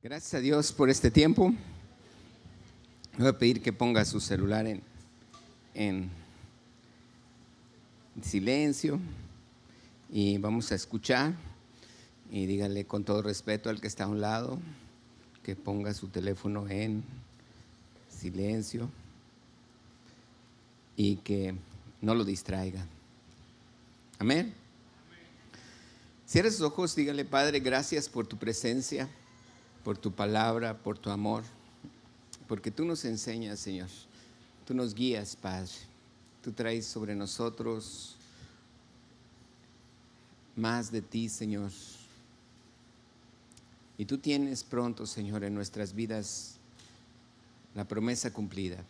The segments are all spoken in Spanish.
Gracias a Dios por este tiempo. Le voy a pedir que ponga su celular en silencio y vamos a escuchar. Y dígale con todo respeto al que está a un lado que ponga su teléfono en silencio y que no lo distraiga. Amén. Cierre sus ojos, dígale: Padre, gracias por tu presencia, por tu palabra, por tu amor, porque tú nos enseñas, Señor. Tú nos guías, Padre. Tú traes sobre nosotros más de ti, Señor. Y tú tienes pronto, Señor, en nuestras vidas la promesa cumplida.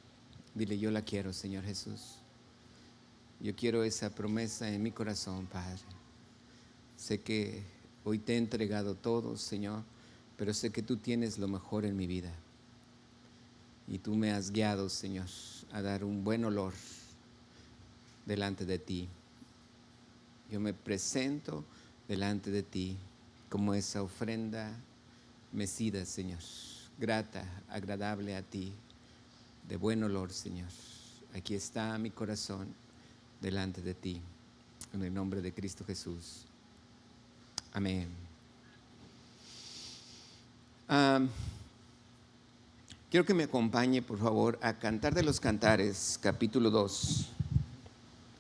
Dile: yo la quiero, Señor Jesús. Yo quiero esa promesa en mi corazón, Padre. Sé que hoy te he entregado todo, Señor, pero sé que tú tienes lo mejor en mi vida. Y tú me has guiado, Señor, a dar un buen olor delante de ti. Yo me presento delante de ti como esa ofrenda mecida, Señor, grata, agradable a ti, de buen olor, Señor. Aquí está mi corazón delante de ti, en el nombre de Cristo Jesús. Amén. Quiero que me acompañe, por favor, a Cantar de los Cantares, capítulo 2.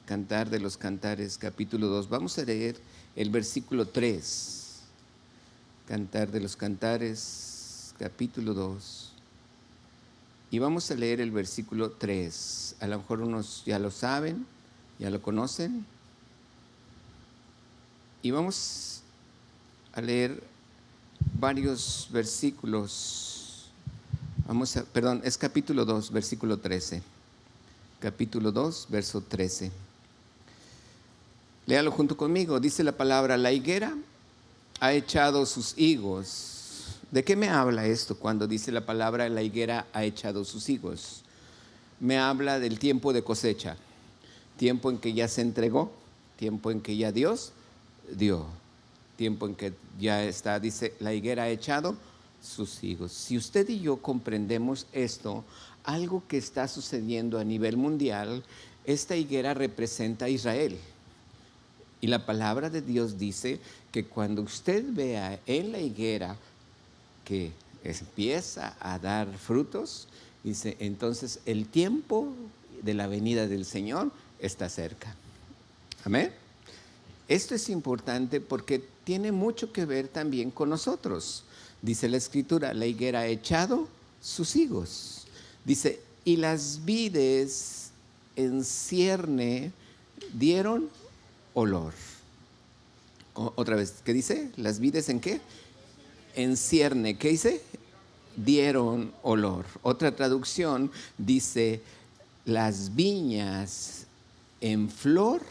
Cantar de los Cantares, capítulo 2. Vamos a leer el versículo 3. Cantar de los Cantares, capítulo 2. Y vamos a leer el versículo 3. A lo mejor unos ya lo saben, ya lo conocen. Y vamos a leer varios versículos. Es capítulo 2, versículo 13. Capítulo 2, verso 13. Léalo junto conmigo. Dice la palabra: la higuera ha echado sus higos. ¿De qué me habla esto cuando dice la palabra la higuera ha echado sus higos? Me habla del tiempo de cosecha, tiempo en que ya se entregó, tiempo en que ya Dios dio, tiempo en que ya está, dice, la higuera ha echado sus higos. Si usted y yo comprendemos esto, algo que está sucediendo a nivel mundial, esta higuera representa a Israel. Y la palabra de Dios dice que cuando usted vea en la higuera que empieza a dar frutos, dice, entonces el tiempo de la venida del Señor está cerca. Amén. Esto es importante porque tiene mucho que ver también con nosotros. Dice la Escritura: la higuera ha echado sus higos. Dice: y las vides en cierne dieron olor. Otra vez, ¿qué dice? ¿Las vides en qué? En cierne, ¿qué dice? Dieron olor. Otra traducción dice: las viñas en flor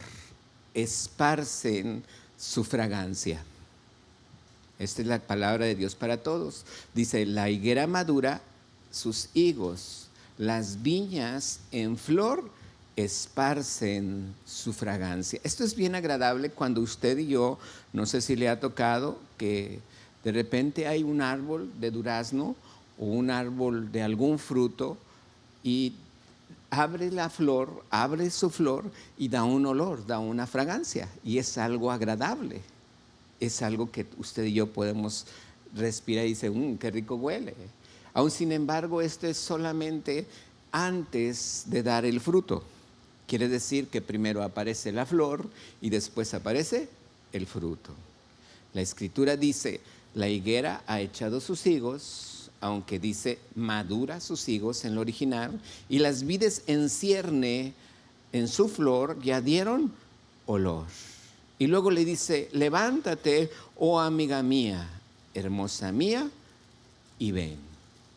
esparcen su fragancia. Esta es la palabra de Dios para todos. Dice: la higuera madura sus higos, las viñas en flor esparcen su fragancia. Esto es bien agradable cuando usted y yo, no sé si le ha tocado que de repente hay un árbol de durazno o un árbol de algún fruto y abre la flor, abre su flor y da un olor, da una fragancia, y es algo agradable. Es algo que usted y yo podemos respirar y decir: qué rico huele. Aún sin embargo, esto es solamente antes de dar el fruto. Quiere decir que primero aparece la flor y después aparece el fruto. La Escritura dice: la higuera ha echado sus higos, aunque dice madura sus higos en lo original, y las vides en cierne en su flor ya dieron olor. Y luego le dice: levántate, oh amiga mía, hermosa mía, y ven.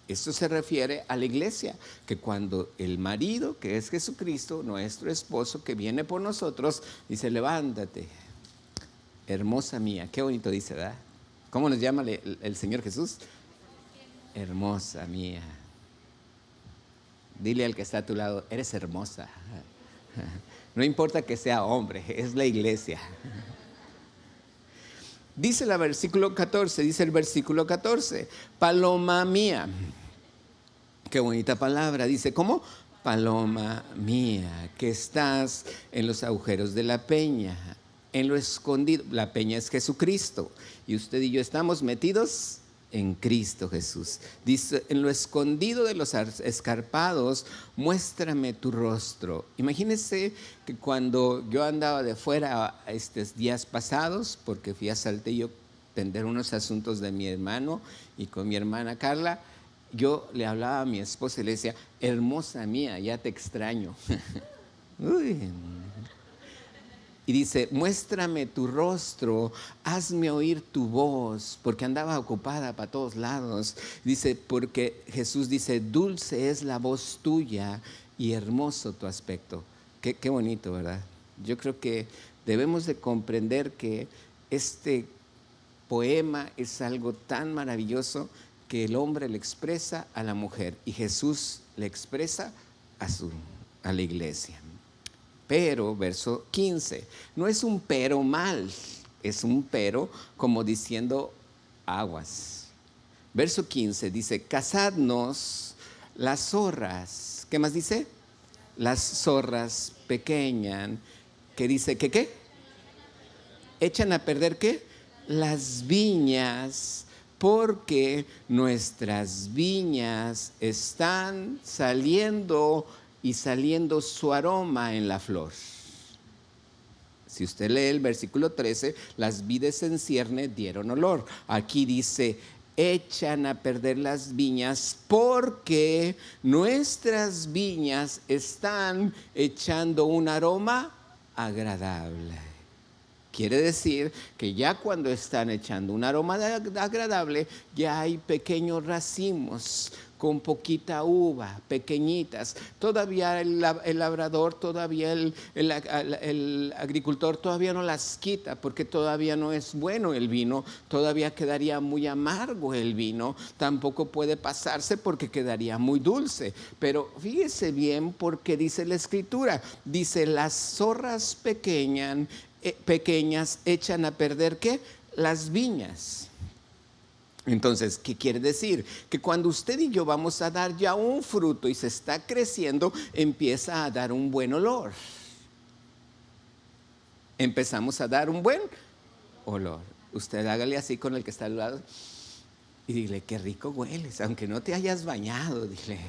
Esto se refiere a la iglesia, que cuando el marido, que es Jesucristo, nuestro esposo, que viene por nosotros, dice: levántate, hermosa mía. Qué bonito dice, ¿verdad? ¿Cómo nos llama el Señor Jesús? Hermosa mía. Dile al que está a tu lado: eres hermosa. No importa que sea hombre, es la iglesia. Dice el versículo 14, paloma mía. Qué bonita palabra. Dice, ¿cómo? Paloma mía, que estás en los agujeros de la peña, en lo escondido. La peña es Jesucristo. Y usted y yo estamos metidos en Cristo Jesús. Dice, en lo escondido de los escarpados, muéstrame tu rostro. Imagínense que cuando yo andaba de fuera estos días pasados, porque fui a Saltillo a atender unos asuntos de mi hermano y con mi hermana Carla, yo le hablaba a mi esposa y le decía, hermosa mía, ya te extraño. Uy. Y dice, muéstrame tu rostro, hazme oír tu voz, porque andaba ocupada para todos lados. Dice, porque Jesús dice, dulce es la voz tuya y hermoso tu aspecto. Qué bonito, ¿verdad? Yo creo que debemos de comprender que este poema es algo tan maravilloso que el hombre le expresa a la mujer y Jesús le expresa a la iglesia. Pero, verso 15, no es un pero mal, es un pero como diciendo aguas. Verso 15 dice, cazadnos las zorras. ¿Qué más dice? Las zorras pequeñas. ¿Qué dice? ¿Qué? ¿Echan a perder qué? Las viñas, porque nuestras viñas están saliendo y saliendo su aroma en la flor. Si usted lee el versículo 13, las vides en cierne dieron olor. Aquí dice, echan a perder las viñas porque nuestras viñas están echando un aroma agradable. Quiere decir que ya cuando están echando un aroma agradable, ya hay pequeños racimos con poquita uva, pequeñitas. Todavía el labrador, todavía el agricultor todavía no las quita porque todavía no es bueno el vino, todavía quedaría muy amargo el vino, tampoco puede pasarse porque quedaría muy dulce. Pero fíjese bien porque dice la Escritura, dice las zorras pequeñas echan a perder ¿qué? Las viñas. Entonces, ¿qué quiere decir? Que cuando usted y yo vamos a dar ya un fruto y se está creciendo, empieza a dar un buen olor. Empezamos a dar un buen olor. Usted hágale así con el que está al lado y dile, qué rico hueles, aunque no te hayas bañado, dile,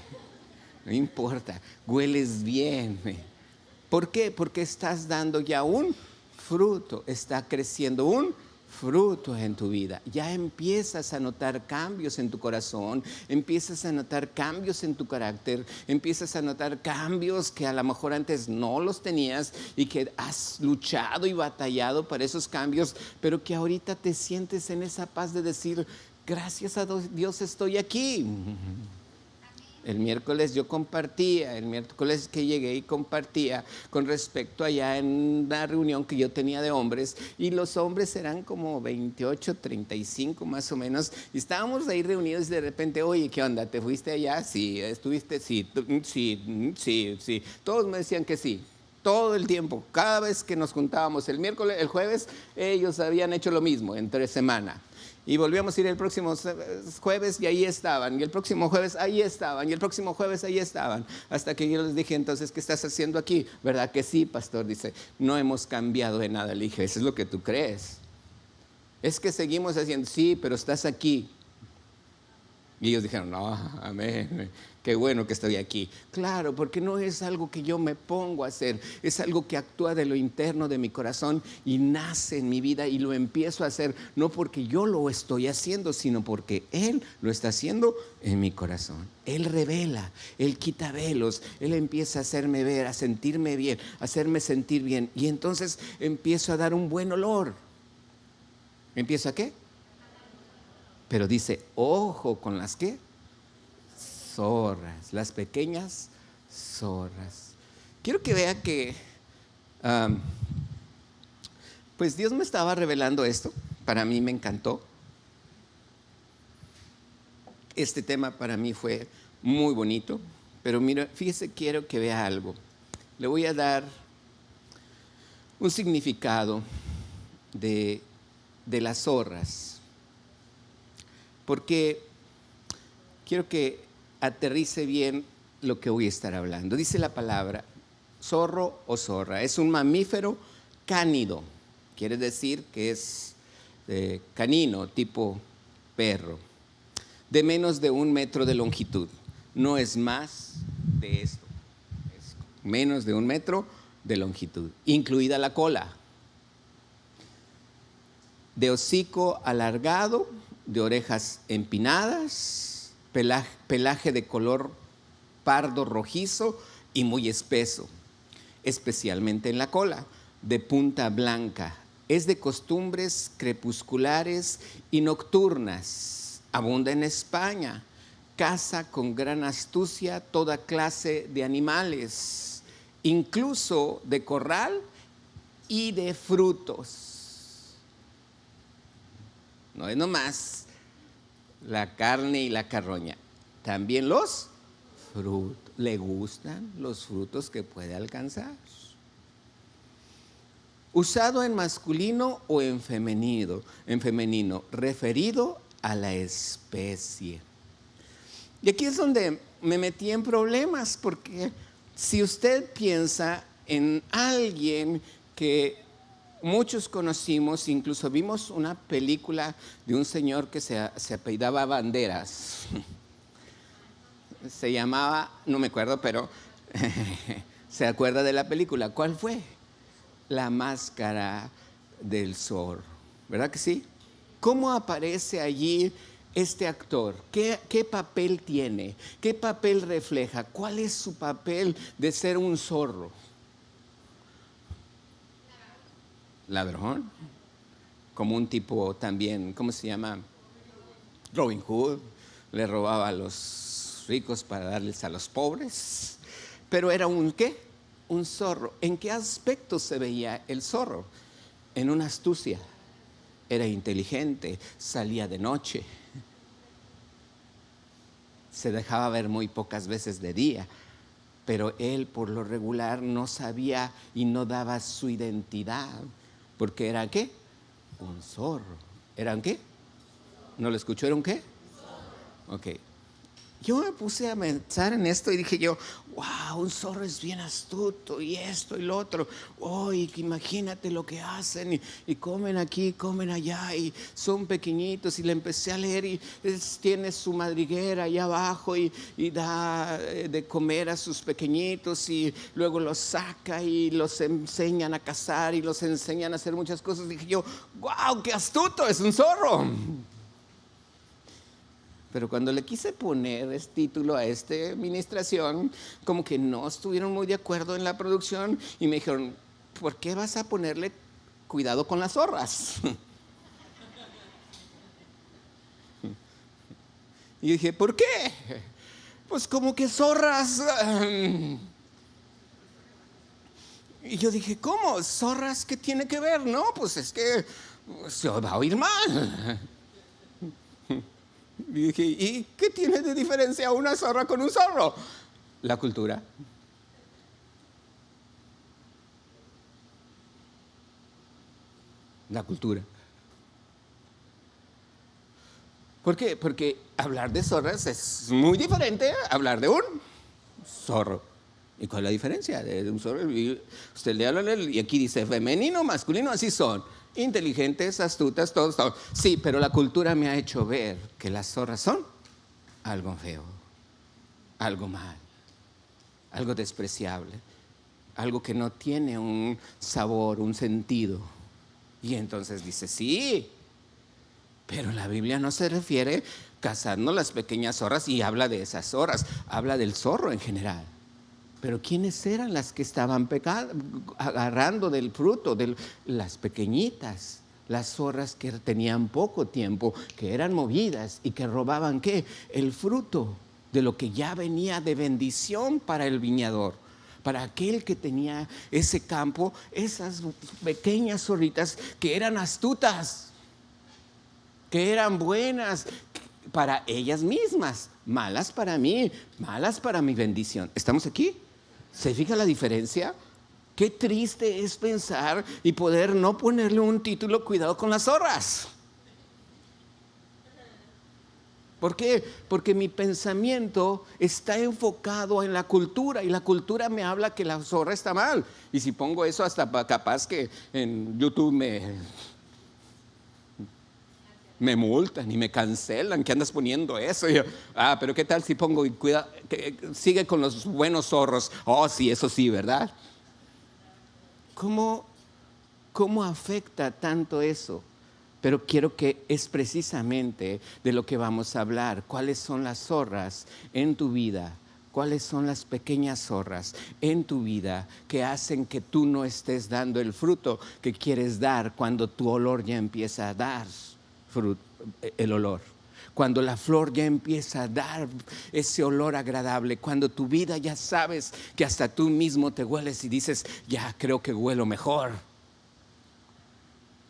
no importa, hueles bien. ¿Por qué? Porque estás dando ya un fruto, está creciendo un fruto en tu vida. Ya empiezas a notar cambios en tu corazón, empiezas a notar cambios en tu carácter, empiezas a notar cambios que a lo mejor antes no los tenías y que has luchado y batallado para esos cambios, pero que ahorita te sientes en esa paz de decir, gracias a Dios estoy aquí. El miércoles yo compartía, el miércoles que llegué y compartía con respecto allá en una reunión que yo tenía de hombres, y los hombres eran como 28, 35 más o menos, y estábamos ahí reunidos y de repente, oye, ¿qué onda? ¿Te fuiste allá? Sí, ¿estuviste? Sí, sí. Todos me decían que sí. Todo el tiempo, cada vez que nos juntábamos el miércoles, el jueves, ellos habían hecho lo mismo entre semana. Y volvíamos a ir el próximo jueves y ahí estaban, y el próximo jueves ahí estaban, y el próximo jueves ahí estaban, hasta que yo les dije, entonces, ¿qué estás haciendo aquí? ¿Verdad que sí, pastor? Dice, no hemos cambiado de nada. Le dije, eso es lo que tú crees. Es que seguimos haciendo, sí, pero estás aquí. Y ellos dijeron, no, amén, qué bueno que estoy aquí. Claro, porque no es algo que yo me pongo a hacer, es algo que actúa de lo interno de mi corazón y nace en mi vida y lo empiezo a hacer, no porque yo lo estoy haciendo, sino porque Él lo está haciendo en mi corazón. Él revela, Él quita velos, Él empieza a hacerme ver, a sentirme bien, a hacerme sentir bien. Y entonces empiezo a dar un buen olor. ¿Empiezo a qué? Pero dice, ojo con las ¿qué? Zorras, las pequeñas zorras. Quiero que vea que, pues Dios me estaba revelando esto. Para mí me encantó. Este tema para mí fue muy bonito. Pero mira, fíjese, quiero que vea algo. Le voy a dar un significado de de las zorras, porque quiero que aterrice bien lo que voy a estar hablando. Dice la palabra zorro o zorra, es un mamífero cánido, quiere decir que es canino, tipo perro, de menos de 1 metro de longitud. No es más de esto, es menos de 1 metro de longitud, incluida la cola. De hocico alargado, de orejas empinadas, pelaje de color pardo rojizo y muy espeso, especialmente en la cola, de punta blanca. Es de costumbres crepusculares y nocturnas. Abunda en España. Caza con gran astucia toda clase de animales, incluso de corral y de frutos. No es nomás la carne y la carroña, también los frutos. Le gustan los frutos que puede alcanzar. Usado en masculino o en femenino, referido a la especie. Y aquí es donde me metí en problemas, porque si usted piensa en alguien que muchos conocimos, incluso vimos una película de un señor que se apellidaba Banderas. Se llamaba, no me acuerdo, pero se acuerda de la película. ¿Cuál fue? La máscara del zorro, ¿verdad que sí? ¿Cómo aparece allí este actor? ¿Qué papel tiene? ¿Qué papel refleja? ¿Cuál es su papel de ser un zorro? Ladrón. Como un tipo también, ¿cómo se llama? Robin Hood. Le robaba a los ricos para darles a los pobres. Pero era un ¿qué? Un zorro. ¿En qué aspecto se veía el zorro? En una astucia. Era inteligente, salía de noche. Se dejaba ver muy pocas veces de día, pero él por lo regular no sabía y no daba su identidad, porque era ¿qué? Un zorro. ¿Era un qué? ¿No lo escuchó? ¿Era un qué? Ok. Yo me puse a pensar en esto y dije yo, wow, un zorro es bien astuto y esto y lo otro. Oh, y imagínate lo que hacen y comen aquí, comen allá y son pequeñitos. Y le empecé a leer y tiene su madriguera allá abajo y da de comer a sus pequeñitos y luego los saca y los enseñan a cazar y los enseñan a hacer muchas cosas. Dije yo, wow, qué astuto, es un zorro. Pero cuando le quise poner este título a esta administración, como que no estuvieron muy de acuerdo en la producción y me dijeron, ¿por qué vas a ponerle cuidado con las zorras? Y dije, ¿por qué? Pues como que zorras. Y yo dije, ¿cómo? ¿Zorras qué tiene que ver? No, pues es que se va a oír mal. Y dije, ¿y qué tiene de diferencia una zorra con un zorro? La cultura. La cultura. ¿Por qué? Porque hablar de zorras es muy diferente a hablar de un zorro. ¿Y cuál es la diferencia de un zorro? Usted le habla y aquí dice femenino, masculino, así son. Inteligentes, astutas, todos. Sí, pero la cultura me ha hecho ver que las zorras son algo feo, algo mal, algo despreciable, algo que no tiene un sabor, un sentido. Y entonces dice, sí, pero la Biblia no se refiere cazando las pequeñas zorras y habla de esas zorras, habla del zorro en general. Pero ¿quiénes eran las que estaban agarrando del fruto? Las pequeñitas, las zorras que tenían poco tiempo, que eran movidas y que robaban ¿qué? El fruto de lo que ya venía de bendición para el viñador. Para aquel que tenía ese campo, esas pequeñas zorritas que eran astutas, que eran buenas para ellas mismas, malas para mí, malas para mi bendición. ¿Estamos aquí? ¿Se fija la diferencia? Qué triste es pensar y poder no ponerle un título, cuidado con las zorras. ¿Por qué? Porque mi pensamiento está enfocado en la cultura y la cultura me habla que la zorra está mal. Y si pongo eso, hasta capaz que en YouTube me multan y me cancelan, que andas poniendo eso. Y yo, pero ¿qué tal si pongo y cuida, sigue con los buenos zorros? Oh, sí, eso sí, ¿verdad? ¿Cómo afecta tanto eso? Pero quiero que es precisamente de lo que vamos a hablar. ¿Cuáles son las zorras en tu vida? ¿Cuáles son las pequeñas zorras en tu vida que hacen que tú no estés dando el fruto que quieres dar cuando tu olor ya empieza a dar fruto, el olor? Cuando la flor ya empieza a dar ese olor agradable, cuando tu vida ya sabes que hasta tú mismo te hueles y dices, ya creo que huelo mejor,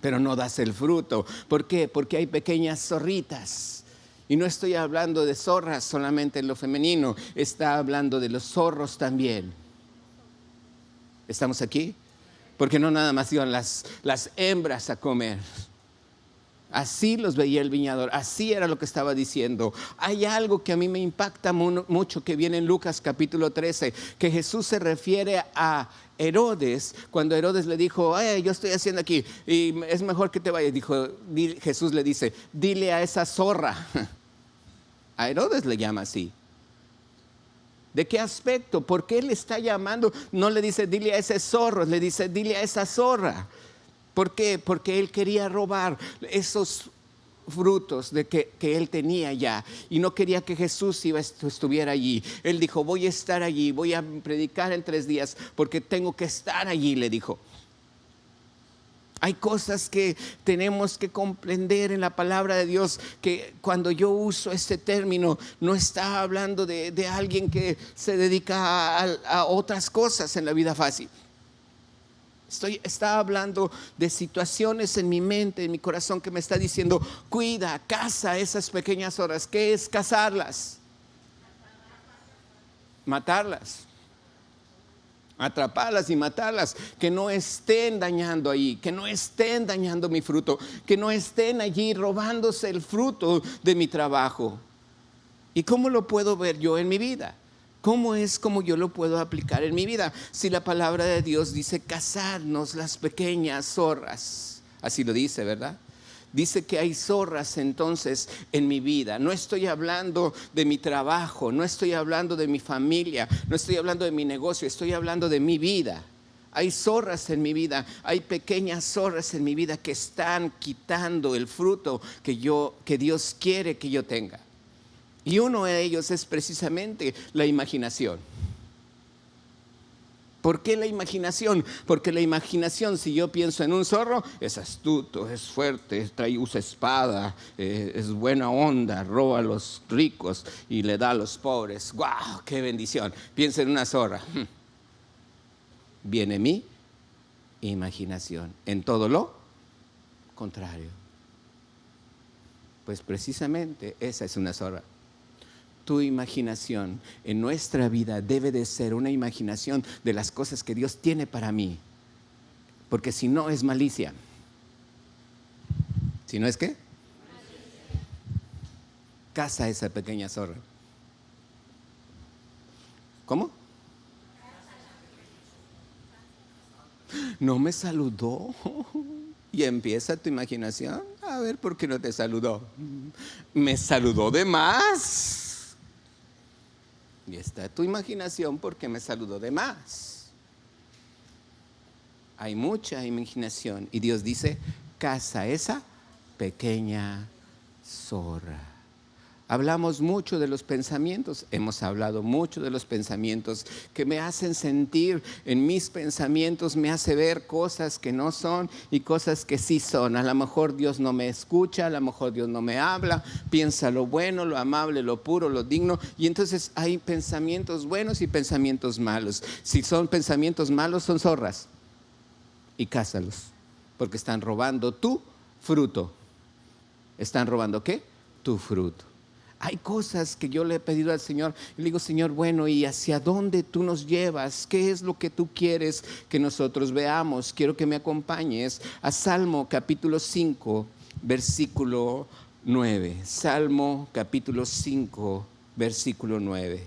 pero no das el fruto. ¿Por qué? Porque hay pequeñas zorritas. Y no estoy hablando de zorras solamente en lo femenino, está hablando de los zorros también. ¿Estamos aquí? Porque no nada más iban las hembras a comer. Así los veía el viñador, así era lo que estaba diciendo. Hay algo que a mí me impacta mucho que viene en Lucas capítulo 13, que Jesús se refiere a Herodes, cuando Herodes le dijo, yo estoy haciendo aquí y es mejor que te vayas. Jesús le dice, dile a esa zorra. A Herodes le llama así. ¿De qué aspecto? ¿Por qué le está llamando? No le dice, dile a ese zorro, le dice, dile a esa zorra. ¿Por qué? Porque él quería robar esos frutos que él tenía ya y no quería que Jesús estuviera allí. Él dijo, voy a estar allí, voy a predicar en 3 días porque tengo que estar allí, le dijo. Hay cosas que tenemos que comprender en la palabra de Dios, que cuando yo uso este término no está hablando de alguien que se dedica a otras cosas en la vida fácil. Está hablando de situaciones en mi mente, en mi corazón, que me está diciendo, cuida, caza esas pequeñas horas. ¿Qué es cazarlas? Matarlas. Atraparlas y matarlas, que no estén dañando ahí, que no estén dañando mi fruto, que no estén allí robándose el fruto de mi trabajo. ¿Y cómo lo puedo ver yo en mi vida? ¿Cómo es como yo lo puedo aplicar en mi vida? Si la palabra de Dios dice cazarnos las pequeñas zorras, así lo dice, ¿verdad? Dice que hay zorras entonces en mi vida. No estoy hablando de mi trabajo, no estoy hablando de mi familia, no estoy hablando de mi negocio, estoy hablando de mi vida. Hay zorras en mi vida, hay pequeñas zorras en mi vida que están quitando el fruto que Dios quiere que yo tenga. Y uno de ellos es precisamente la imaginación. ¿Por qué la imaginación? Porque la imaginación, si yo pienso en un zorro, es astuto, es fuerte, usa espada, es buena onda, roba a los ricos y le da a los pobres. ¡Guau! ¡Qué bendición! Piensa en una zorra. Viene mi imaginación. En todo lo contrario. Pues precisamente esa es una zorra. Tu imaginación en nuestra vida debe de ser una imaginación de las cosas que Dios tiene para mí. Porque si no es malicia. ¿Si no es qué? Caza esa pequeña zorra. ¿Cómo? No me saludó. Y empieza tu imaginación. A ver, ¿por qué no te saludó? Me saludó de más. Y está tu imaginación porque me saludó de más. Hay mucha imaginación. Y Dios dice, caza esa pequeña zorra. Hablamos mucho de los pensamientos, hemos hablado mucho de los pensamientos que me hacen sentir, en mis pensamientos me hace ver cosas que no son y cosas que sí son. A lo mejor Dios no me escucha, a lo mejor Dios no me habla, piensa lo bueno, lo amable, lo puro, lo digno, y entonces hay pensamientos buenos y pensamientos malos. Si son pensamientos malos, son zorras y cázalos, porque están robando tu fruto. ¿Están robando qué? Tu fruto. Hay cosas que yo le he pedido al Señor y le digo, Señor, bueno, ¿y hacia dónde tú nos llevas? ¿Qué es lo que tú quieres que nosotros veamos? Quiero que me acompañes a Salmo capítulo 5, versículo 9. Salmo capítulo 5, versículo 9.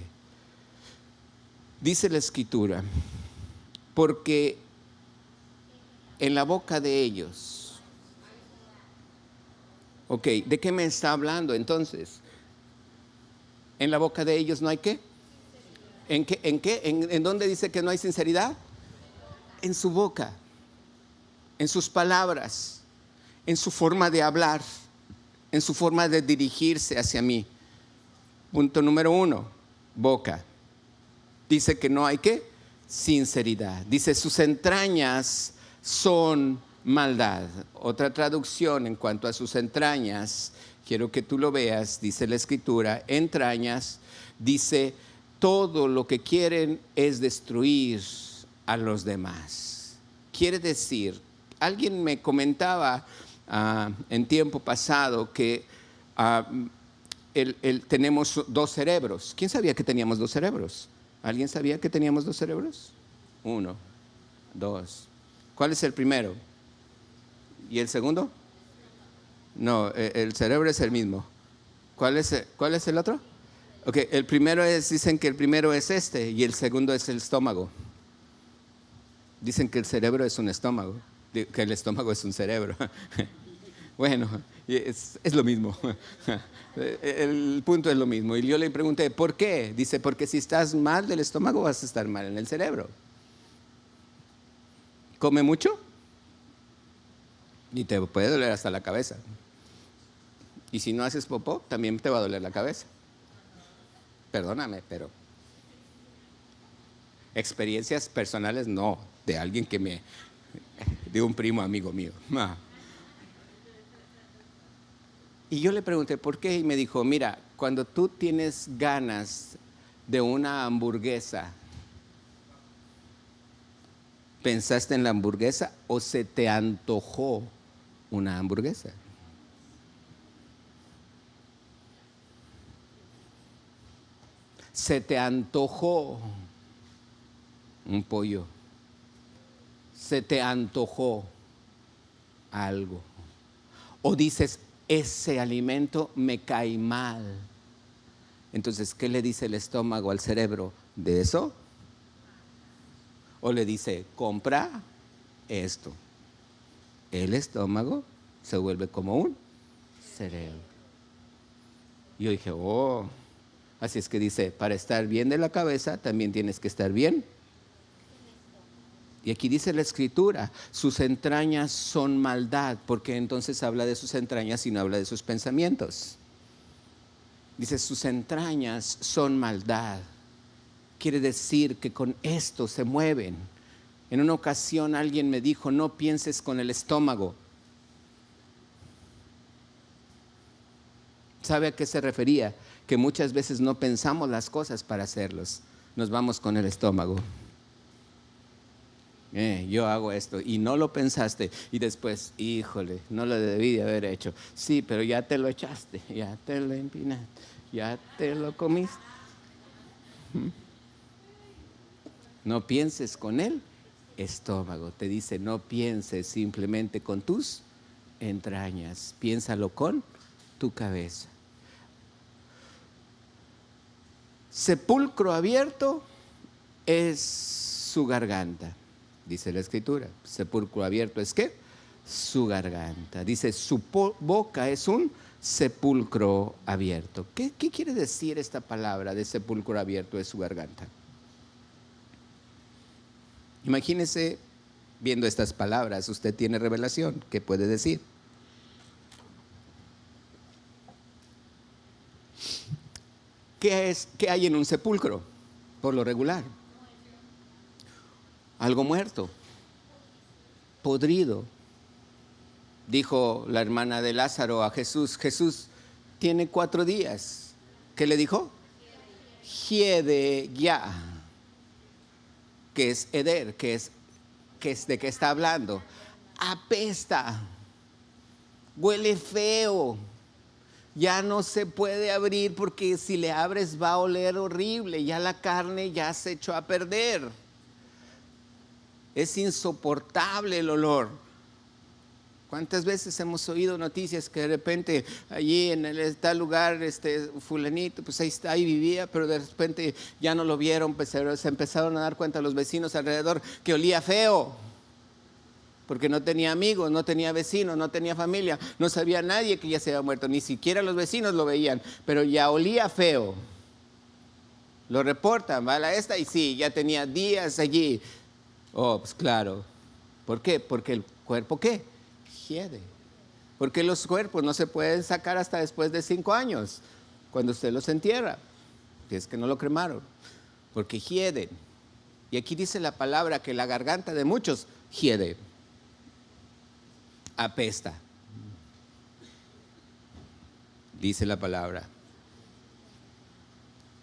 Dice la Escritura, porque en la boca de ellos. Ok, ¿de qué me está hablando entonces? ¿En la boca de ellos no hay qué? ¿En qué? ¿En qué? ¿En dónde dice que no hay sinceridad? En su boca, en sus palabras, en su forma de hablar, en su forma de dirigirse hacia mí. Punto número 1, boca. Dice que no hay qué? Sinceridad. Dice sus entrañas son maldad. Otra traducción en cuanto a sus entrañas, quiero que tú lo veas, dice la Escritura, entrañas, dice todo lo que quieren es destruir a los demás. Quiere decir, alguien me comentaba en tiempo pasado que tenemos dos cerebros. ¿Quién sabía que teníamos dos cerebros? ¿Alguien sabía que teníamos dos cerebros? 1, 2. ¿Cuál es el primero? ¿Y el segundo? No, el cerebro es el mismo. ¿Cuál es el otro? Ok, el primero dicen que el primero es este y el segundo es el estómago. Dicen que el cerebro es un estómago, que el estómago es un cerebro. Bueno, es lo mismo. El punto es lo mismo. Y yo le pregunté, ¿por qué? Dice, porque si estás mal del estómago vas a estar mal en el cerebro. ¿Come mucho? Y te puede doler hasta la cabeza. Y si no haces popó, también te va a doler la cabeza. Perdóname, pero experiencias personales no, de alguien de un primo amigo mío. Y yo le pregunté, ¿por qué? Y me dijo, mira, cuando tú tienes ganas de una hamburguesa, ¿pensaste en la hamburguesa o se te antojó una hamburguesa? Se te antojó un pollo. Se te antojó algo. O dices, ese alimento me cae mal. Entonces, ¿qué le dice el estómago al cerebro? ¿De eso? O le dice, compra esto. El estómago se vuelve como un cerebro. Y yo dije, oh, así es que dice, para estar bien de la cabeza también tienes que estar bien. Y aquí dice la Escritura, sus entrañas son maldad, porque entonces habla de sus entrañas y no habla de sus pensamientos. Dice, sus entrañas son maldad. Quiere decir que con esto se mueven. En una ocasión alguien me dijo, no pienses con el estómago. ¿Sabe a qué se refería? Que muchas veces no pensamos las cosas para hacerlos. Nos vamos con el estómago. Yo hago esto y no lo pensaste y después, híjole, no lo debí de haber hecho. Sí, pero ya te lo echaste, ya te lo empinaste, ya te lo comiste. No pienses con el estómago. Te dice, no pienses simplemente con tus entrañas, piénsalo con tu cabeza. Sepulcro abierto es su garganta. Dice la Escritura, sepulcro abierto es ¿qué? Su garganta. Dice, su boca es un sepulcro abierto. ¿Qué quiere decir esta palabra de sepulcro abierto es su garganta? Imagínese viendo estas palabras, usted tiene revelación, ¿qué puede decir? ¿Qué hay en un sepulcro? Por lo regular. Algo muerto, podrido. Dijo la hermana de Lázaro a Jesús, Jesús tiene 4 días. ¿Qué le dijo? Hiede ya. ¿Qué es heder? ¿Qué es de qué está hablando? Apesta, huele feo. ya no se puede abrir porque si le abres va a oler horrible, ya la carne ya se echó a perder. Es insoportable el olor. ¿Cuántas veces hemos oído noticias que de repente allí en tal lugar, fulanito, pues ahí vivía, pero de repente ya no lo vieron, pues se empezaron a dar cuenta los vecinos alrededor que olía feo, porque no tenía amigos, no tenía vecinos, no tenía familia, no sabía nadie que ya se había muerto, ni siquiera los vecinos lo veían, pero ya olía feo. Lo reportan, va a la y sí, ya tenía días allí. Oh, pues claro. ¿Por qué? Porque el cuerpo, ¿qué? Hiede. Porque los cuerpos no se pueden sacar hasta después de 5 años, cuando usted los entierra, si es que no lo cremaron, porque hieden. Y aquí dice la palabra que la garganta de muchos hiede, apesta. Dice la palabra.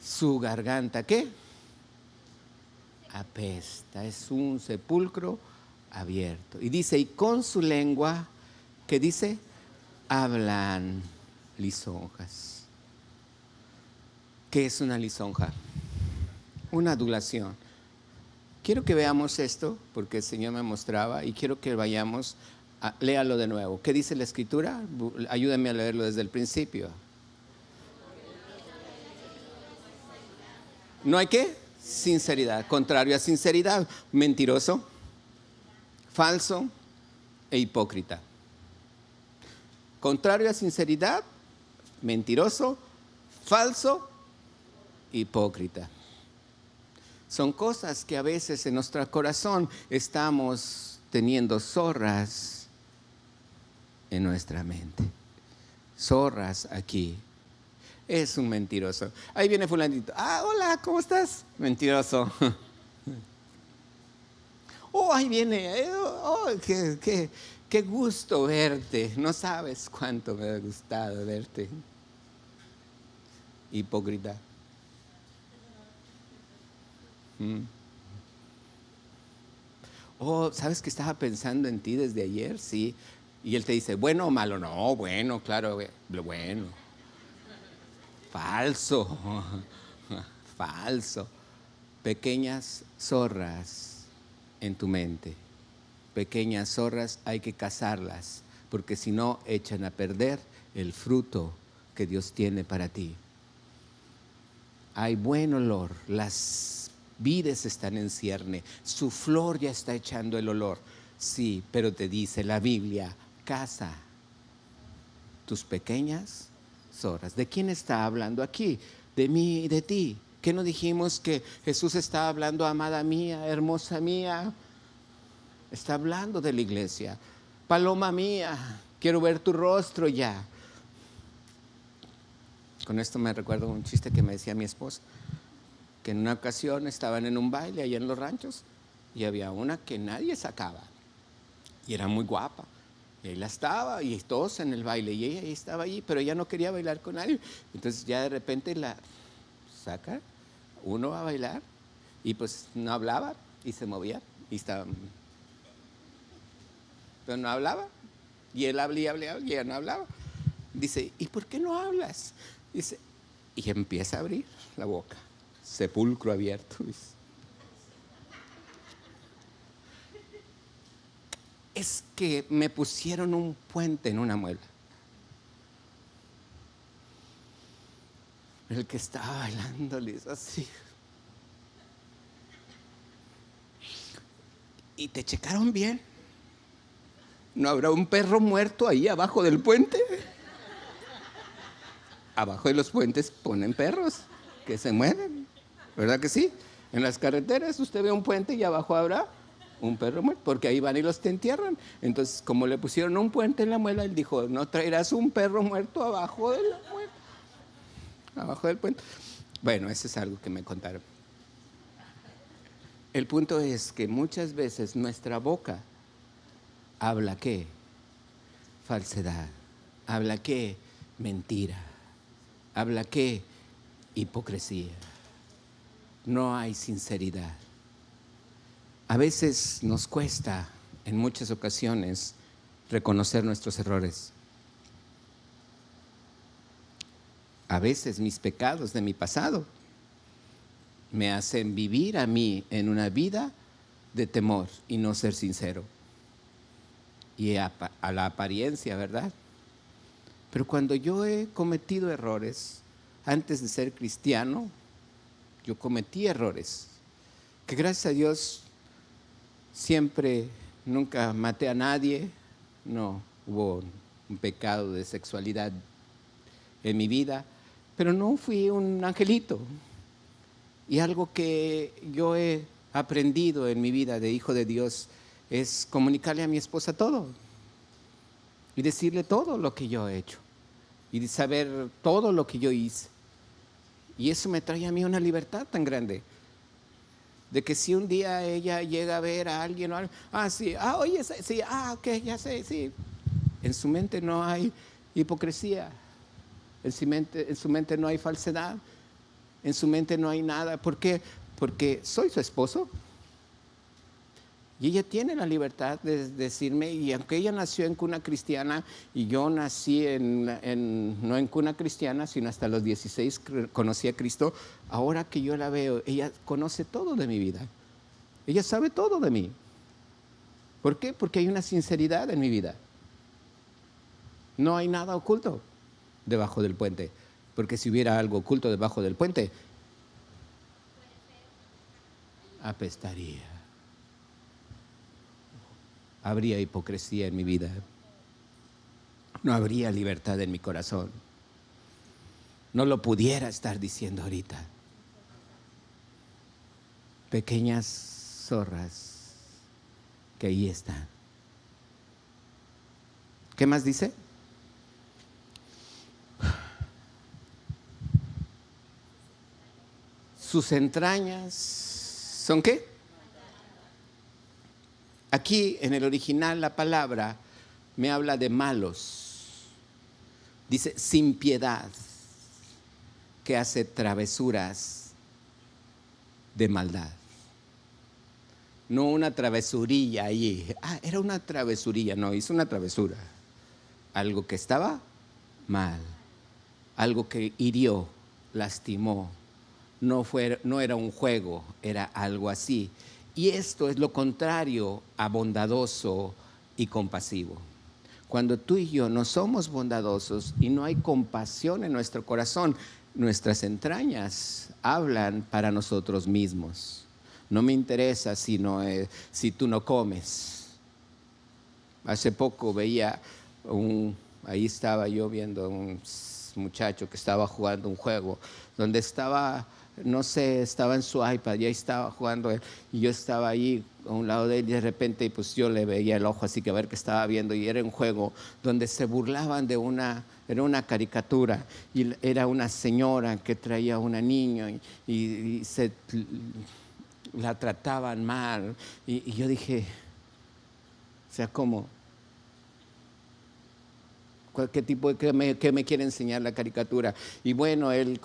Su garganta, ¿qué? Apesta, es un sepulcro abierto. Y dice, y con su lengua, ¿qué dice? Hablan lisonjas. ¿Qué es una lisonja? Una adulación. Quiero que veamos esto, porque el Señor me mostraba, y quiero que vayamos, léalo de nuevo. ¿Qué dice la Escritura? Ayúdame a leerlo desde el principio. ¿No hay qué? Sinceridad. Contrario a sinceridad, mentiroso, falso e hipócrita. Contrario a sinceridad, mentiroso, falso, hipócrita. Son cosas que a veces en nuestro corazón estamos teniendo zorras en nuestra mente. Zorras aquí. Es un mentiroso. Ahí viene fulanito. Ah, hola, ¿cómo estás? Mentiroso. Oh, ahí viene. Oh, qué gusto verte. No sabes cuánto me ha gustado verte. Hipócrita. Oh, ¿sabes que estaba pensando en ti desde ayer? Sí. Y él te dice, ¿bueno o malo? No, bueno, claro, bueno. Falso. Falso. Pequeñas zorras en tu mente. Pequeñas zorras hay que cazarlas, porque si no echan a perder el fruto que Dios tiene para ti. Hay buen olor, las vides están en cierne, su flor ya está echando el olor. Sí, pero te dice la Biblia, caza tus pequeñas zorras. ¿De quién está hablando aquí? De mí y de ti. ¿Qué no dijimos que Jesús está hablando, amada mía, hermosa mía? Está hablando de la iglesia. Paloma mía, quiero ver tu rostro ya. Con esto me recuerdo un chiste que me decía mi esposa, que en una ocasión estaban en un baile allá en los ranchos y había una que nadie sacaba y era muy guapa. Y ahí la estaba y todos en el baile y ella estaba allí, pero ella no quería bailar con nadie. Entonces ya de repente la saca uno a bailar y pues no hablaba y se movía y estaba, pero no hablaba y él hablaba y ella no hablaba. Dice, ¿y por qué no hablas? Dice, y empieza a abrir la boca, sepulcro abierto. Dice. Es que me pusieron un puente en una muela. El que estaba bailando le hizo así. ¿Y te checaron bien? ¿No habrá un perro muerto ahí abajo del puente? Abajo de los puentes ponen perros que se mueven, ¿verdad que sí? En las carreteras usted ve un puente y abajo habrá un perro muerto, porque ahí van y los te entierran. Entonces, como le pusieron un puente en la muela, él dijo, no traerás un perro muerto abajo de la muela, abajo del puente. Bueno, eso es algo que me contaron. El punto es que muchas veces nuestra boca habla ¿qué? Falsedad. Habla ¿qué? Mentira. Habla ¿qué? Hipocresía. No hay sinceridad. A veces nos cuesta, en muchas ocasiones, reconocer nuestros errores. A veces mis pecados de mi pasado me hacen vivir a mí en una vida de temor y no ser sincero. Y a la apariencia, ¿verdad? Pero cuando yo he cometido errores, antes de ser cristiano, yo cometí errores, que gracias a Dios siempre, nunca maté a nadie, no hubo un pecado de sexualidad en mi vida, pero no fui un angelito. Y algo que yo he aprendido en mi vida de hijo de Dios es comunicarle a mi esposa todo y decirle todo lo que yo he hecho y de saber todo lo que yo hice. Y eso me trae a mí una libertad tan grande, de que si un día ella llega a ver a alguien o algo, sí, oye, sí, ok, ya sé, sí. En su mente no hay hipocresía, en su mente no hay falsedad, en su mente no hay nada. ¿Por qué? Porque soy su esposo. Y ella tiene la libertad de decirme, y aunque ella nació en cuna cristiana y yo nací no en cuna cristiana, sino hasta los 16 conocí a Cristo, ahora que yo la veo, ella conoce todo de mi vida. Ella sabe todo de mí. ¿Por qué? Porque hay una sinceridad en mi vida. No hay nada oculto debajo del puente. Porque si hubiera algo oculto debajo del puente, apestaría. Habría hipocresía en mi vida. No habría libertad en mi corazón. No lo pudiera estar diciendo ahorita. Pequeñas zorras que ahí están. ¿Qué más dice? Sus entrañas ¿son qué? Aquí en el original la palabra me habla de malos. Dice sin piedad, que hace travesuras de maldad. No una travesurilla ahí. Era una travesurilla. No, hizo una travesura. Algo que estaba mal. Algo que hirió, lastimó. No era un juego, era algo así. Y esto es lo contrario a bondadoso y compasivo. Cuando tú y yo no somos bondadosos y no hay compasión en nuestro corazón, nuestras entrañas hablan para nosotros mismos. No me interesa si tú no comes. Hace poco veía ahí estaba yo viendo un muchacho que estaba jugando un juego donde estaba, no sé, estaba en su iPad y ahí estaba jugando él, y yo estaba ahí a un lado de él y de repente pues yo le veía el ojo así que a ver qué estaba viendo, y era un juego donde se burlaban era una caricatura y era una señora que traía a una niña y la trataban mal y yo dije, o sea, ¿cómo? ¿Qué tipo qué me quiere enseñar la caricatura? Y bueno, él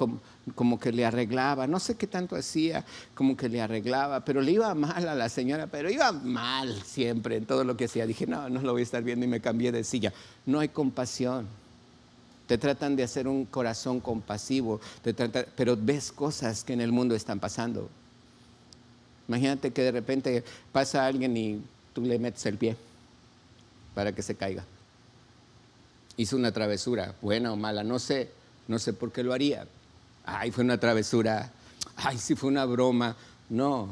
como que le arreglaba, no sé qué tanto hacía, como que le arreglaba, pero le iba mal a la señora, pero iba mal siempre en todo lo que hacía. Dije, no lo voy a estar viendo, y me cambié de silla. No hay compasión. Te tratan de hacer un corazón compasivo, pero ves cosas que en el mundo están pasando. Imagínate que de repente pasa alguien y tú le metes el pie para que se caiga. Hizo una travesura, buena o mala, no sé por qué lo haría. Fue una travesura, sí fue una broma. No,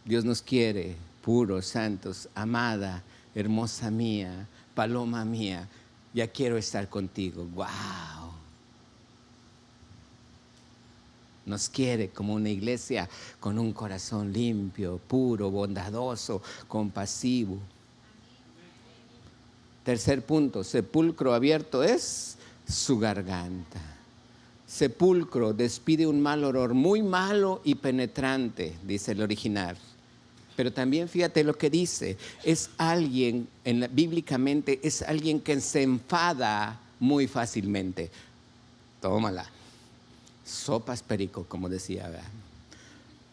Dios nos quiere puros, santos, amada, hermosa mía, paloma mía, ya quiero estar contigo. ¡Wow! Nos quiere como una iglesia con un corazón limpio, puro, bondadoso, compasivo. Tercer punto, sepulcro abierto es su garganta. Sepulcro despide un mal olor, muy malo y penetrante, dice el original. Pero también fíjate lo que dice, es alguien, bíblicamente, es alguien que se enfada muy fácilmente. Tómala. Sopas perico, como decía. ¿Verdad?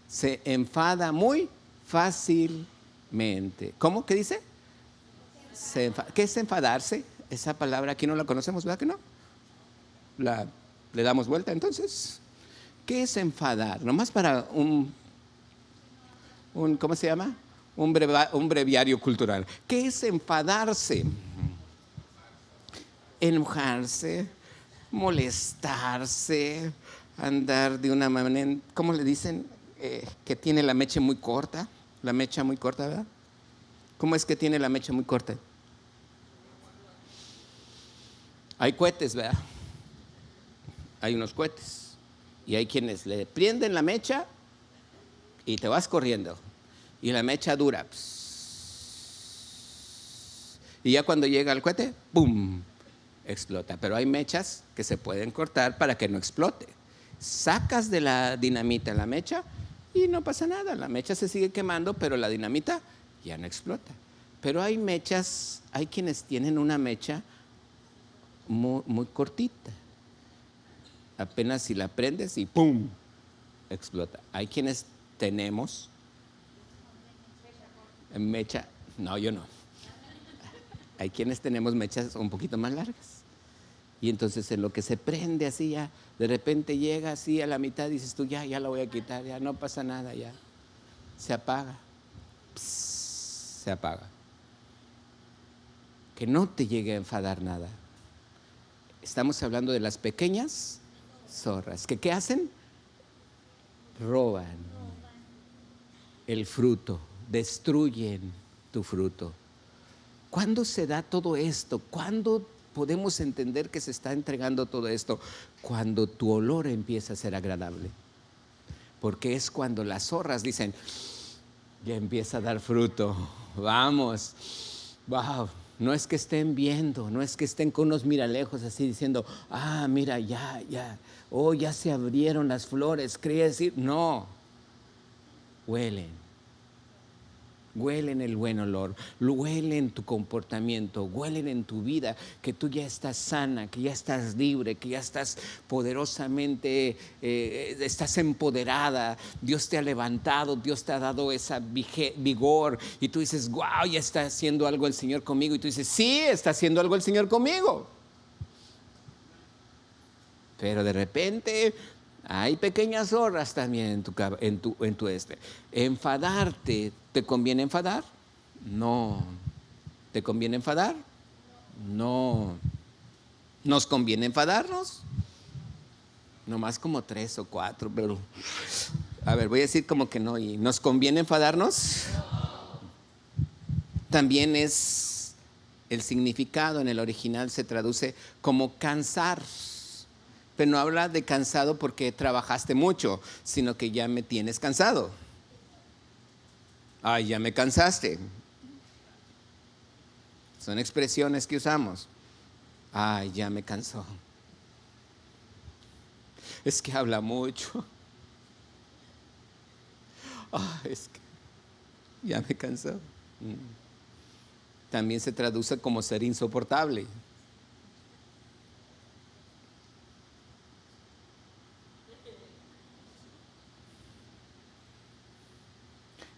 Se enfada muy fácilmente. ¿Cómo? ¿Qué dice? ¿Qué es enfadarse? Esa palabra aquí no la conocemos, ¿verdad que no? ¿Le damos vuelta entonces? ¿Qué es enfadar? Nomás para ¿cómo se llama? Un breviario cultural. ¿Qué es enfadarse? Enojarse, molestarse, andar de una manera, ¿cómo le dicen? Que tiene la mecha muy corta. La mecha muy corta, ¿verdad? ¿Cómo es que tiene la mecha muy corta? Hay cohetes, ¿verdad? Hay unos cohetes. Y hay quienes le prenden la mecha y te vas corriendo. Y la mecha dura. Y ya cuando llega el cohete, ¡pum!, explota. Pero hay mechas que se pueden cortar para que no explote. Sacas de la dinamita la mecha y no pasa nada. La mecha se sigue quemando, pero la dinamita ya no explota. Pero hay mechas, hay quienes tienen una mecha muy, muy cortita. Apenas si la prendes y ¡pum!, explota. Hay quienes tenemos mecha, no, yo no. Hay quienes tenemos mechas un poquito más largas. Y entonces en lo que se prende así ya, de repente llega así a la mitad y dices tú, ya la voy a quitar, ya no pasa nada, ya. Se apaga. Se apaga. Que no te llegue a enfadar nada. Estamos hablando de las pequeñas zorras. ¿Que qué hacen? Roban el fruto, destruyen tu fruto. ¿Cuándo se da todo esto? ¿Cuándo podemos entender que se está entregando todo esto? Cuando tu olor empieza a ser agradable. Porque es cuando las zorras dicen, ya empieza a dar fruto, vamos, wow. No es que estén viendo, no es que estén con unos miralejos así diciendo, mira, ya, ya se abrieron las flores, quería decir, no, huelen el buen olor, huelen tu comportamiento, huelen en tu vida, que tú ya estás sana, que ya estás libre, que ya estás poderosamente, estás empoderada, Dios te ha levantado, Dios te ha dado esa vigor, y tú dices, wow, ya está haciendo algo el Señor conmigo, y tú dices, sí, está haciendo algo el Señor conmigo. Pero de repente hay pequeñas zorras también en tu enfadarte. ¿Te conviene enfadar? No. ¿Te conviene enfadar? No. ¿Nos conviene enfadarnos? Nomás como 3 o 4, pero a ver, voy a decir como que no. ¿Y nos conviene enfadarnos? También es el significado en el original se traduce como cansar. Pero no habla de cansado porque trabajaste mucho, sino que ya me tienes cansado. Ay, ya me cansaste. Son expresiones que usamos. Ay, ya me cansó. Es que habla mucho. Ay, es que ya me cansó. También se traduce como ser insoportable.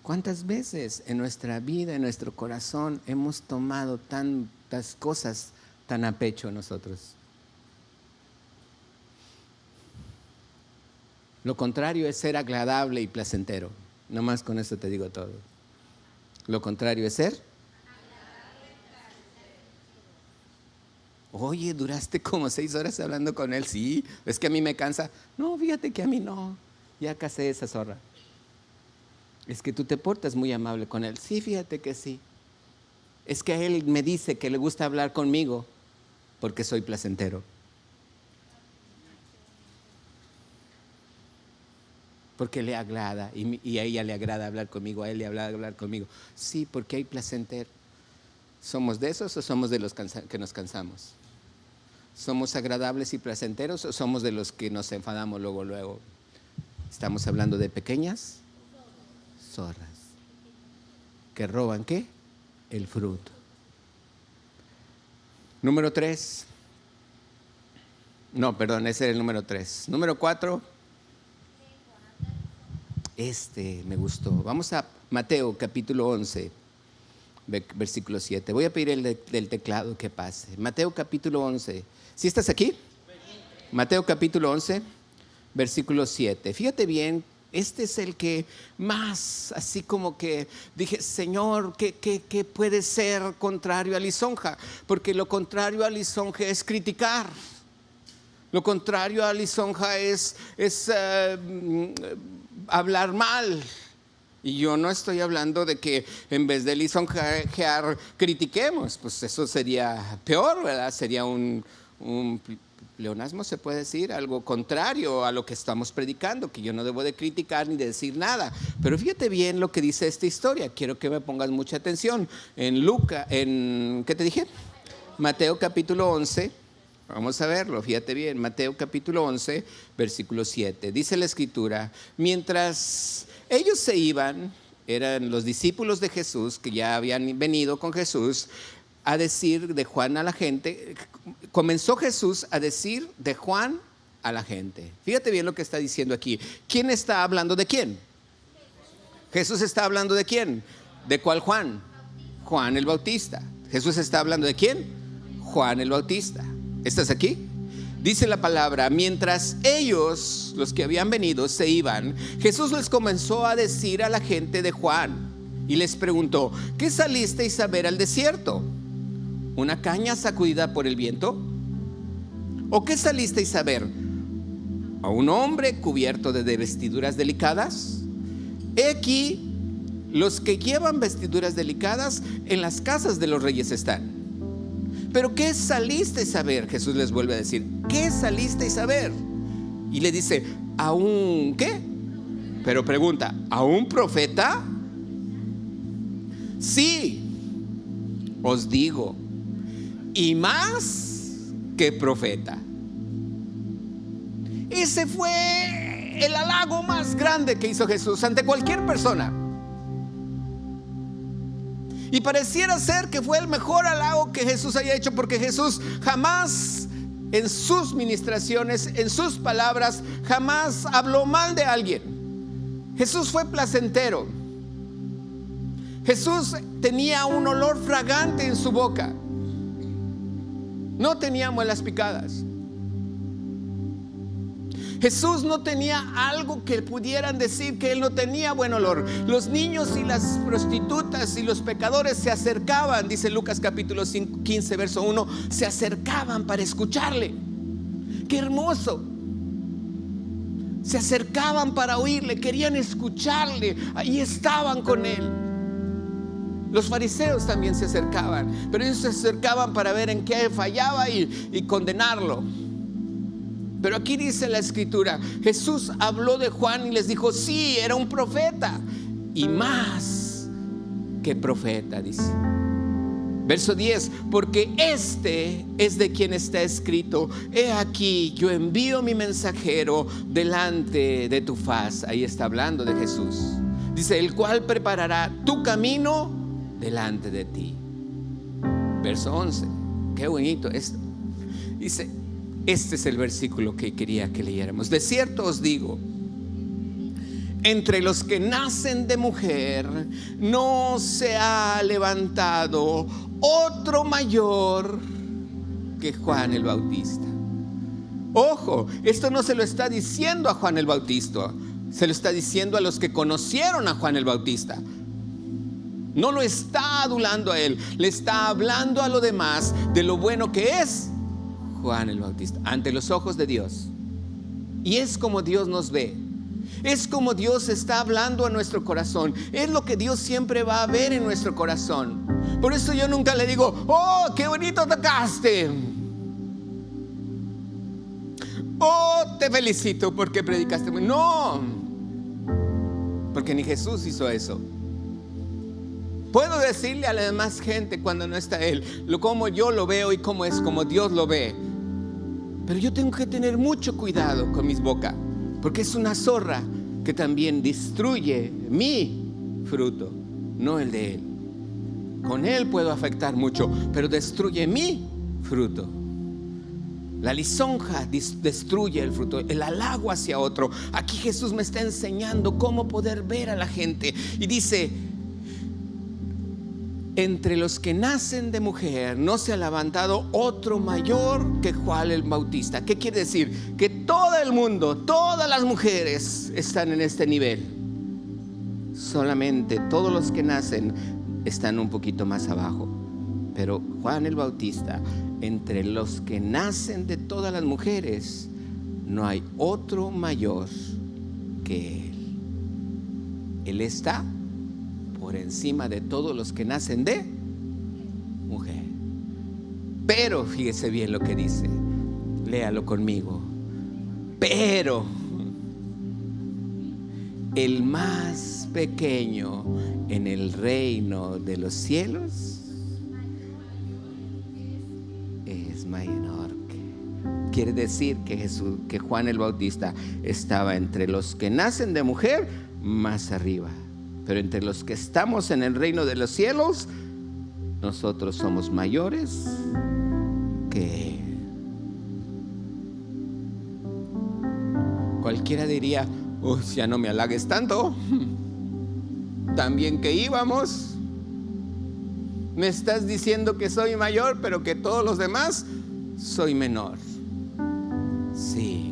¿Cuántas veces en nuestra vida, en nuestro corazón, hemos tomado tantas cosas tan a pecho nosotros? Lo contrario es ser agradable y placentero. Nomás con eso te digo todo. Lo contrario es ser. Oye, duraste como 6 horas hablando con él. Sí, es que a mí me cansa. No, fíjate que a mí no. Ya casé esa zorra. Es que tú te portas muy amable con él. Sí, fíjate que sí. Es que a él me dice que le gusta hablar conmigo porque soy placentero. Porque le agrada y a ella le agrada hablar conmigo, a él le agrada hablar conmigo. Sí, porque hay placentero. ¿Somos de esos o somos de los que nos cansamos? ¿Somos agradables y placenteros o somos de los que nos enfadamos luego? Estamos hablando de pequeñas zorras que roban ¿qué? El fruto. Número 3. No, perdón, ese era el número 3. Número 4. Me gustó. Vamos a Mateo capítulo 11, versículo 7. Voy a pedir el del teclado que pase. Mateo capítulo 11. ¿Sí estás aquí? Mateo capítulo 11, versículo 7. Fíjate bien, este es el que más, así como que dije, Señor, ¿qué puede ser contrario a lisonja? Porque lo contrario a lisonja es criticar. Lo contrario a lisonja es hablar mal. Y yo no estoy hablando de que en vez de lisonjear critiquemos, pues eso sería peor, ¿verdad? Sería un pleonasmo, se puede decir, algo contrario a lo que estamos predicando, que yo no debo de criticar ni de decir nada. Pero fíjate bien lo que dice esta historia, quiero que me pongas mucha atención. ¿Qué te dije? Mateo capítulo 11, vamos a verlo, fíjate bien, Mateo capítulo 11, versículo 7. Dice la escritura, mientras ellos se iban, eran los discípulos de Jesús, que ya habían venido con Jesús, a decir de Juan a la gente. Comenzó Jesús a decir de Juan a la gente. Fíjate bien lo que está diciendo aquí. ¿Quién está hablando de quién? Jesús está hablando de quién. ¿De cuál Juan? Juan el Bautista. Jesús está hablando de quién? Juan el Bautista. ¿Estás aquí? Dice la palabra, mientras ellos, los que habían venido, se iban, Jesús les comenzó a decir a la gente de Juan y les preguntó, ¿qué salisteis a ver al desierto? ¿Una caña sacudida por el viento? ¿O qué salisteis a ver? ¿A un hombre cubierto de vestiduras delicadas? He aquí, los que llevan vestiduras delicadas en las casas de los reyes están. ¿Pero qué salisteis a ver? Jesús les vuelve a decir, ¿qué salisteis a ver? Y le dice, ¿a un qué? Pero pregunta, ¿a un profeta? Sí, os digo, y más que profeta. Ese fue el halago más grande que hizo Jesús ante cualquier persona. Y pareciera ser que fue el mejor halago que Jesús haya hecho, porque Jesús jamás en sus ministraciones, en sus palabras, jamás habló mal de alguien. Jesús fue placentero. Jesús tenía un olor fragante en su boca. No tenía muelas picadas. Jesús no tenía algo que pudieran decir que él no tenía buen olor. Los niños y las prostitutas y los pecadores se acercaban, dice Lucas capítulo 15 verso 1, se acercaban para escucharle. ¡Qué hermoso! Se acercaban para oírle, querían escucharle, ahí estaban con él. Los fariseos también se acercaban, pero ellos se acercaban para ver en qué fallaba y condenarlo. Pero aquí dice la escritura, Jesús habló de Juan y les dijo, sí, era un profeta, y más que profeta, dice. Verso 10, porque este es de quien está escrito, he aquí, yo envío mi mensajero delante de tu faz. Ahí está hablando de Jesús. Dice, el cual preparará tu camino delante de ti. Verso 11, qué bonito esto. Dice, este es el versículo que quería que leyéramos. De cierto os digo, entre los que nacen de mujer no se ha levantado otro mayor que Juan el Bautista. Ojo, esto no se lo está diciendo a Juan el Bautista, se lo está diciendo a los que conocieron a Juan el Bautista. No lo está adulando a él, le está hablando a lo demás de lo bueno que es Juan el Bautista ante los ojos de Dios. Y es como Dios nos ve, es como Dios está hablando a nuestro corazón, es lo que Dios siempre va a ver en nuestro corazón. Por eso yo nunca le digo, oh, qué bonito tocaste, oh, te felicito porque predicaste. No, porque ni Jesús hizo eso. Puedo decirle a la demás gente cuando no está Él, como yo lo veo y cómo es como Dios lo ve. Pero yo tengo que tener mucho cuidado con mis bocas, porque es una zorra que también destruye mi fruto, no el de Él. Con Él puedo afectar mucho, pero destruye mi fruto. La lisonja destruye el fruto, el halago hacia otro. Aquí Jesús me está enseñando cómo poder ver a la gente. Y dice, entre los que nacen de mujer no se ha levantado otro mayor que Juan el Bautista. ¿Qué quiere decir? Que todo el mundo, todas las mujeres están en este nivel. Solamente todos los que nacen están un poquito más abajo. Pero Juan el Bautista, entre los que nacen de todas las mujeres, no hay otro mayor que él. Él está por encima de todos los que nacen de mujer. Pero fíjese bien lo que dice, léalo conmigo. Pero el más pequeño en el reino de los cielos es mayor. Quiere decir que Juan el Bautista estaba entre los que nacen de mujer más arriba. Pero entre los que estamos en el reino de los cielos, nosotros somos mayores que él. Cualquiera diría: ya no me halagues tanto, tan bien que íbamos. Me estás diciendo que soy mayor, pero que todos los demás soy menor. Sí.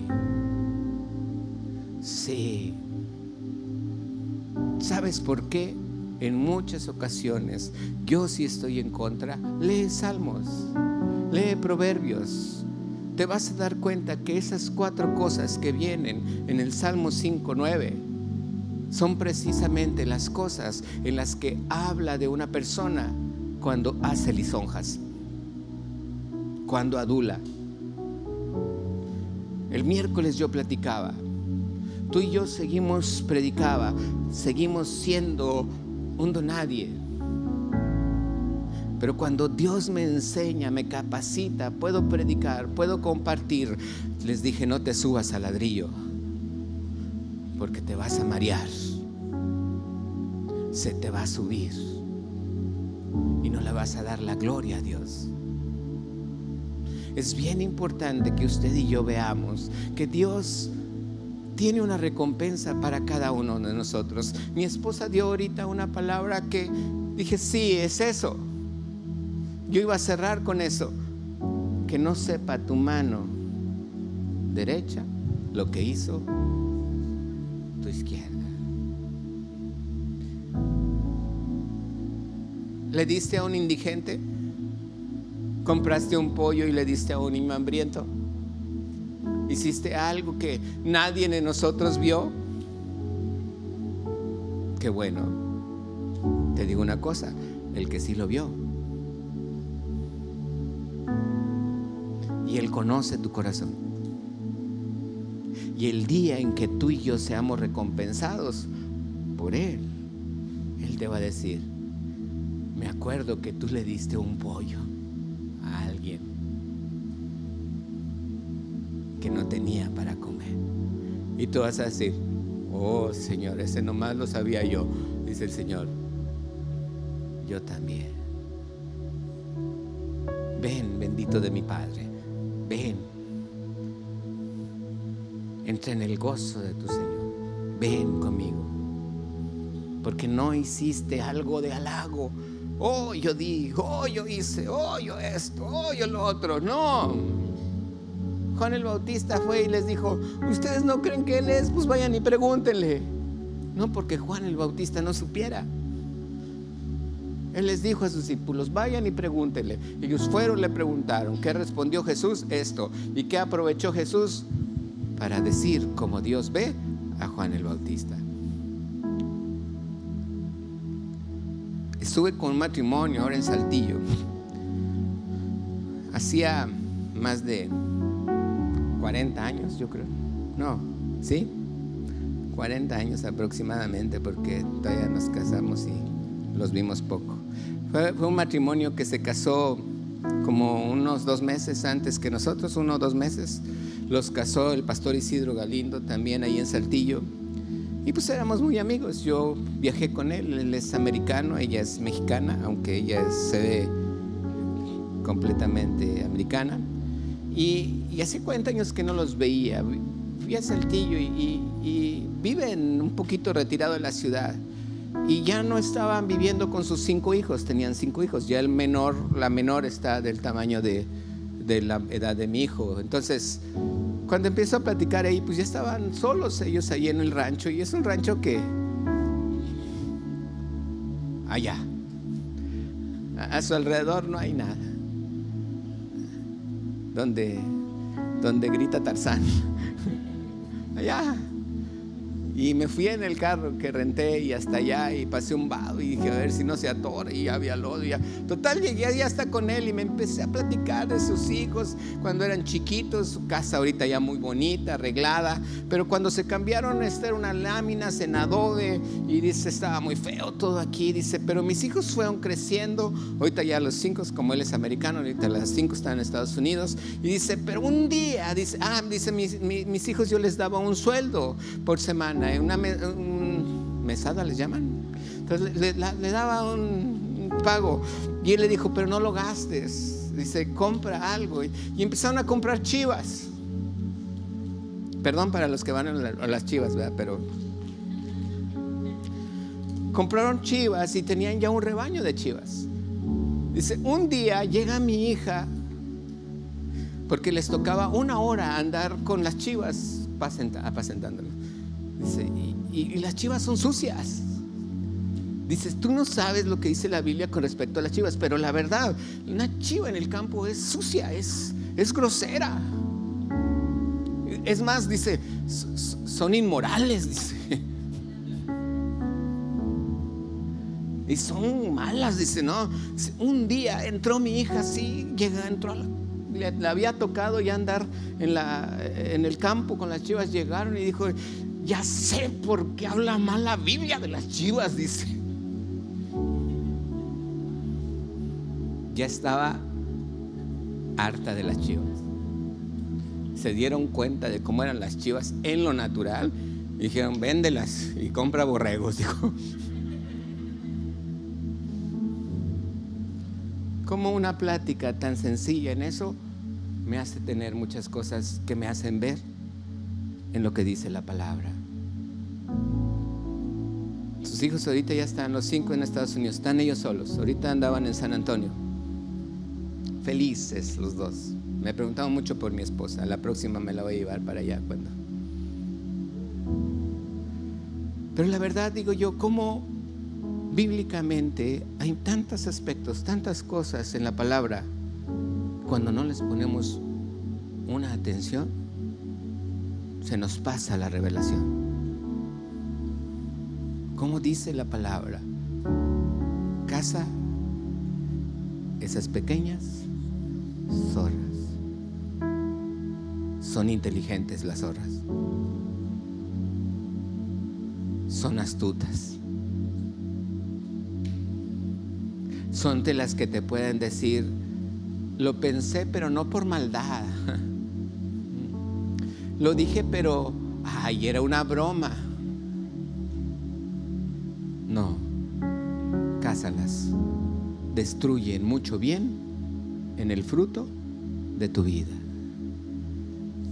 ¿Sabes por qué? En muchas ocasiones yo sí estoy en contra. Lee Salmos, lee Proverbios. Te vas a dar cuenta que esas 4 cosas que vienen en el Salmo 5:9 son precisamente las cosas en las que habla de una persona cuando hace lisonjas, cuando adula. El miércoles yo platicaba, tú y yo seguimos siendo un donadie. Pero cuando Dios me enseña, me capacita, puedo predicar, puedo compartir. Les dije: no te subas al ladrillo, porque te vas a marear. Se te va a subir y no le vas a dar la gloria a Dios. Es bien importante que usted y yo veamos que Dios tiene una recompensa para cada uno de nosotros. Mi esposa dio ahorita una palabra que dije: sí, es eso. Yo iba a cerrar con eso: que no sepa tu mano derecha lo que hizo tu izquierda. ¿Le diste a un indigente? ¿Compraste un pollo y le diste a un niño hambriento? ¿Hiciste algo que nadie de nosotros vio? Qué bueno. Te digo una cosa: el que sí lo vio, y Él conoce tu corazón. Y el día en que tú y yo seamos recompensados por Él, Él te va a decir: me acuerdo que tú le diste un pollo a alguien que no tenía para comer. Y tú vas a decir: oh Señor, ese nomás lo sabía yo. Dice el Señor: yo también. Ven, bendito de mi Padre, ven, entra en el gozo de tu Señor. Ven conmigo, porque no hiciste algo de halago. Oh, yo di, oh, yo hice, oh, yo esto, oh, yo lo otro. No. Juan el Bautista fue y les dijo: ¿ustedes no creen que Él es? Pues vayan y pregúntenle. No porque Juan el Bautista no supiera. Él les dijo a sus discípulos: vayan y pregúntenle. Ellos fueron, le preguntaron. ¿Qué respondió Jesús? Esto. ¿Y qué aprovechó Jesús? Para decir como Dios ve a Juan el Bautista. Estuve con un matrimonio ahora en Saltillo. Hacía más de 40 años, yo creo. No, ¿sí? 40 años aproximadamente, porque todavía nos casamos y los vimos poco. Fue un matrimonio que se casó como unos 2 meses antes que nosotros, 1 o 2 meses. Los casó el pastor Isidro Galindo, también ahí en Saltillo. Y pues éramos muy amigos. Yo viajé con él. Él es americano, ella es mexicana, aunque ella se ve completamente americana. Y hace 40 años que no los veía. Fui a Saltillo y viven un poquito retirado de la ciudad. y ya no estaban viviendo con sus 5 hijos, tenían 5 hijos, ya la menor está del tamaño de la edad de mi hijo. Entonces, cuando empiezo a platicar ahí, pues ya estaban solos ellos ahí en el rancho, y es un rancho que allá a su alrededor no hay nada, donde grita Tarzán allá. Y me fui en el carro que renté y hasta allá, y pasé un vado y dije a ver si no se atora, y ya había lodo. Total, llegué allá hasta con él y me empecé a platicar de sus hijos cuando eran chiquitos. Su casa ahorita ya muy bonita, arreglada, pero cuando se cambiaron, eran unas láminas en adobe, y dice, estaba muy feo todo aquí. Dice, pero mis hijos fueron creciendo. Ahorita ya los 5, como él es americano, ahorita las 5 están en Estados Unidos. Y dice, pero un día, dice, mis hijos yo les daba un sueldo por semana, una mesada les llaman. Entonces le daba un pago, y él le dijo, pero no lo gastes. Dice, compra algo. Y empezaron a comprar chivas. Perdón para los que van a las chivas, ¿verdad? Pero compraron chivas y tenían ya un rebaño de chivas. Dice, un día llega mi hija, porque les tocaba 1 hora andar con las chivas apacentándolas. Dice, y las chivas son sucias. Dices, tú no sabes lo que dice la Biblia con respecto a las chivas, pero la verdad, una chiva en el campo es sucia, es grosera. Es más, dice, son inmorales, dice. Y son malas, dice, no. Un día entró mi hija así, le había tocado ya andar en el campo con las chivas. Llegaron y dijo, ya sé por qué habla mal la Biblia de las chivas, dice. Ya estaba harta de las chivas. Se dieron cuenta de cómo eran las chivas en lo natural y dijeron, véndelas y compra borregos, dijo. Como una plática tan sencilla en eso me hace tener muchas cosas que me hacen ver en lo que dice la palabra. Sus hijos ahorita ya están, los 5 en Estados Unidos, están ellos solos. Ahorita andaban en San Antonio, felices los 2. Me preguntaban mucho por mi esposa. La próxima me la voy a llevar para allá cuando. Pero la verdad, digo yo, cómo bíblicamente hay tantos aspectos, tantas cosas en la palabra, cuando no les ponemos una atención, se nos pasa la revelación. ¿Cómo dice la palabra? Caza esas pequeñas zorras. Son inteligentes las zorras. Son astutas. Son de las que te pueden decir, lo pensé, pero no por maldad. Lo dije, pero era una broma. No, cázalas. Destruyen mucho bien en el fruto de tu vida.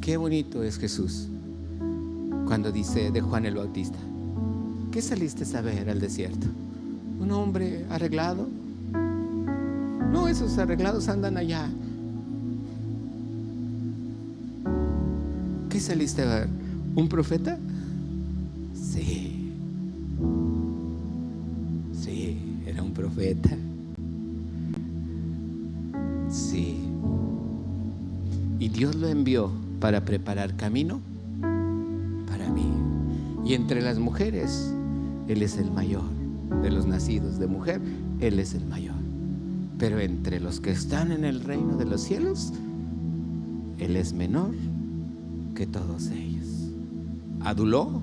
Qué bonito es Jesús cuando dice de Juan el Bautista, ¿qué saliste a ver al desierto? ¿Un hombre arreglado? No, esos arreglados andan allá. ¿Qué saliste a ver? ¿Un profeta? Sí, era un profeta. Sí. Y Dios lo envió para preparar camino para mí. Y entre las mujeres, Él es el mayor. De los nacidos de mujer, Él es el mayor. Pero entre los que están en el reino de los cielos, Él es menor que todos ellos. Aduló,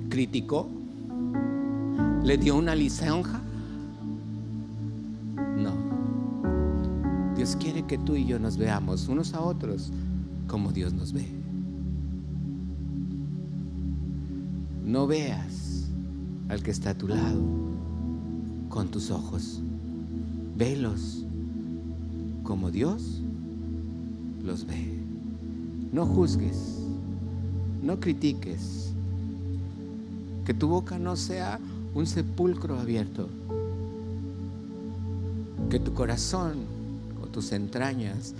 criticó, le dio una lisonja. No. Dios quiere que tú y yo nos veamos unos a otros como Dios nos ve. No veas al que está a tu lado con tus ojos. Velos como Dios los ve. No juzgues, no critiques, Que tu boca no sea un sepulcro abierto. Que tu corazón o tus entrañas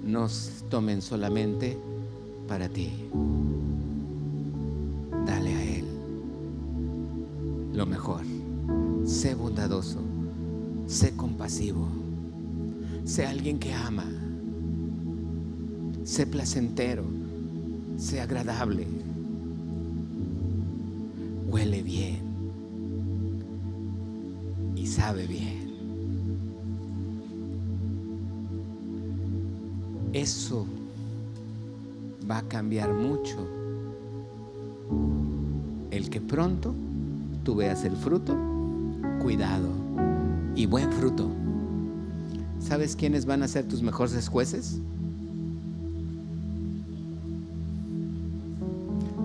nos tomen solamente para ti. Dale a Él lo mejor. Sé bondadoso, sé compasivo, sé alguien que ama, sé placentero, sé agradable, huele bien y sabe bien. Eso va a cambiar mucho el que pronto tú veas el fruto, cuidado y buen fruto. ¿Sabes quiénes van a ser tus mejores jueces?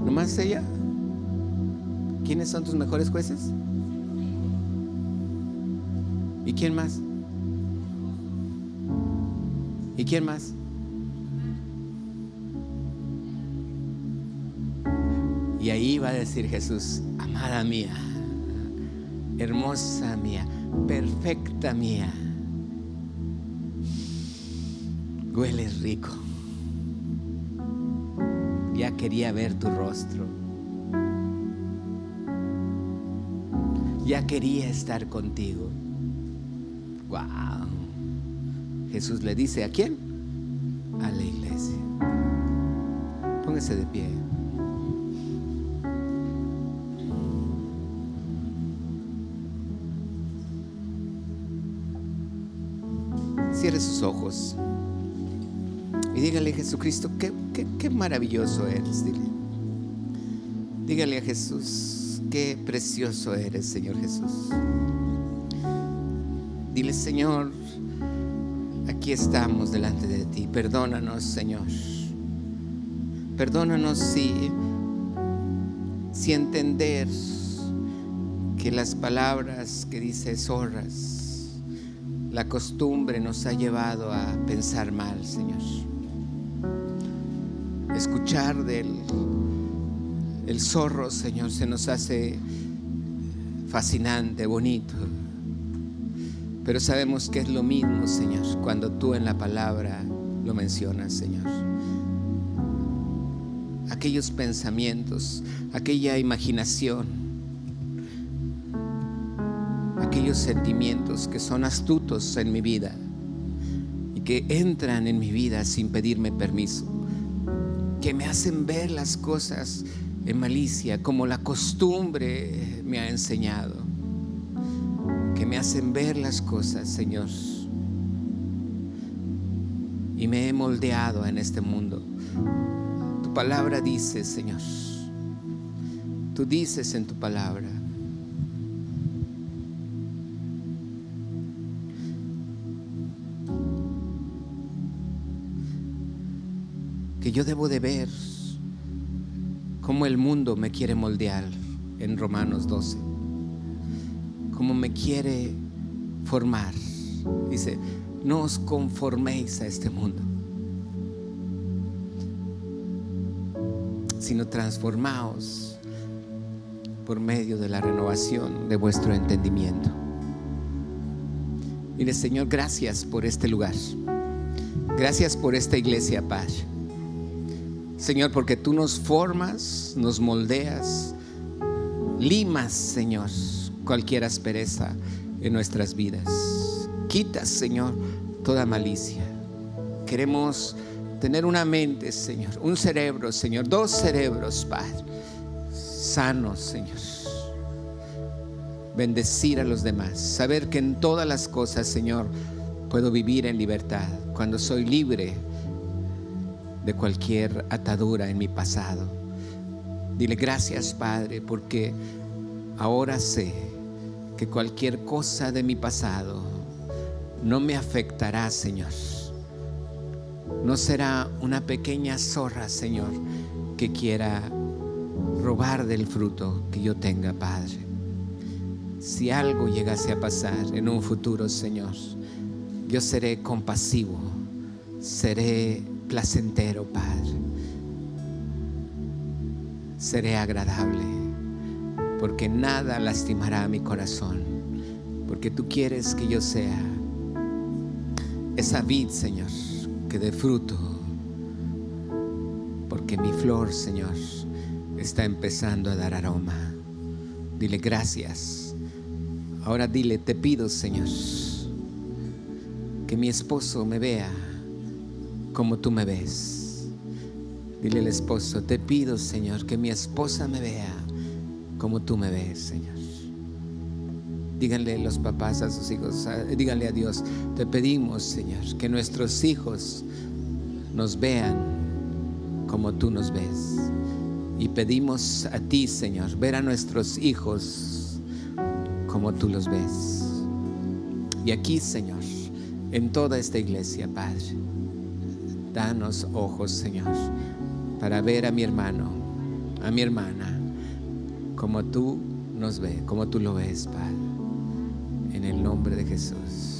¿Nomás ella? ¿Quiénes son tus mejores jueces? ¿Y quién más? ¿Y quién más? Y ahí va a decir Jesús: amada mía, hermosa mía, perfecta mía, hueles rico. Ya quería ver tu rostro. Ya quería estar contigo. Wow. Jesús le dice: ¿a quién? A la iglesia. Póngase de pie. Cierre sus ojos y dígale a Jesucristo: qué maravilloso eres. Dígale a Jesús: qué precioso eres, Señor Jesús. Dile: Señor, aquí estamos delante de ti. Perdónanos, Señor. Perdónanos si entender que las palabras que dice zorras, la costumbre nos ha llevado a pensar mal, Señor. Escuchar el zorro, Señor, se nos hace fascinante, bonito. Pero sabemos que es lo mismo, Señor, cuando tú en la palabra lo mencionas, Señor. Aquellos pensamientos, aquella imaginación, aquellos sentimientos que son astutos en mi vida y que entran en mi vida sin pedirme permiso, que me hacen ver las cosas en malicia, como la costumbre me ha enseñado, que me hacen ver las cosas, Señor. Y me he moldeado en este mundo. Tu palabra dice, Señor, tú dices en tu palabra que yo debo de ver cómo el mundo me quiere moldear en Romanos 12, cómo me quiere formar. Dice: no os conforméis a este mundo, sino transformaos por medio de la renovación de vuestro entendimiento. Mire, Señor, gracias por este lugar. Gracias por esta iglesia, Paz. Señor, porque tú nos formas, nos moldeas, limas, Señor, cualquier aspereza en nuestras vidas. Quitas, Señor, toda malicia. Queremos tener una mente, Señor, un cerebro, Señor, 2 cerebros, Padre, sanos, Señor. Bendecir a los demás, saber que en todas las cosas, Señor, puedo vivir en libertad, cuando soy libre de cualquier atadura en mi pasado. Dile: gracias, Padre, porque ahora sé que cualquier cosa de mi pasado no me afectará, Señor. No será una pequeña zorra, Señor, que quiera robar del fruto que yo tenga, Padre. Si algo llegase a pasar en un futuro, Señor, yo seré compasivo, seré placentero, Padre. Seré agradable, porque nada lastimará mi corazón, porque tú quieres que yo sea esa vid, Señor, que dé fruto, porque mi flor, Señor, está empezando a dar aroma. Dile gracias. Ahora dile, te pido, Señor, que mi esposo me vea como tú me ves. Dile al esposo, te pido, Señor, que mi esposa me vea como tú me ves, Señor. Díganle los papás a sus hijos, díganle a Dios, te pedimos, Señor, que nuestros hijos nos vean como tú nos ves. Y pedimos a ti, Señor, ver a nuestros hijos como tú los ves. Y aquí, Señor, en toda esta iglesia, Padre, danos ojos, Señor, para ver a mi hermano, a mi hermana, como tú nos ves, como tú lo ves, Padre. En el nombre de Jesús.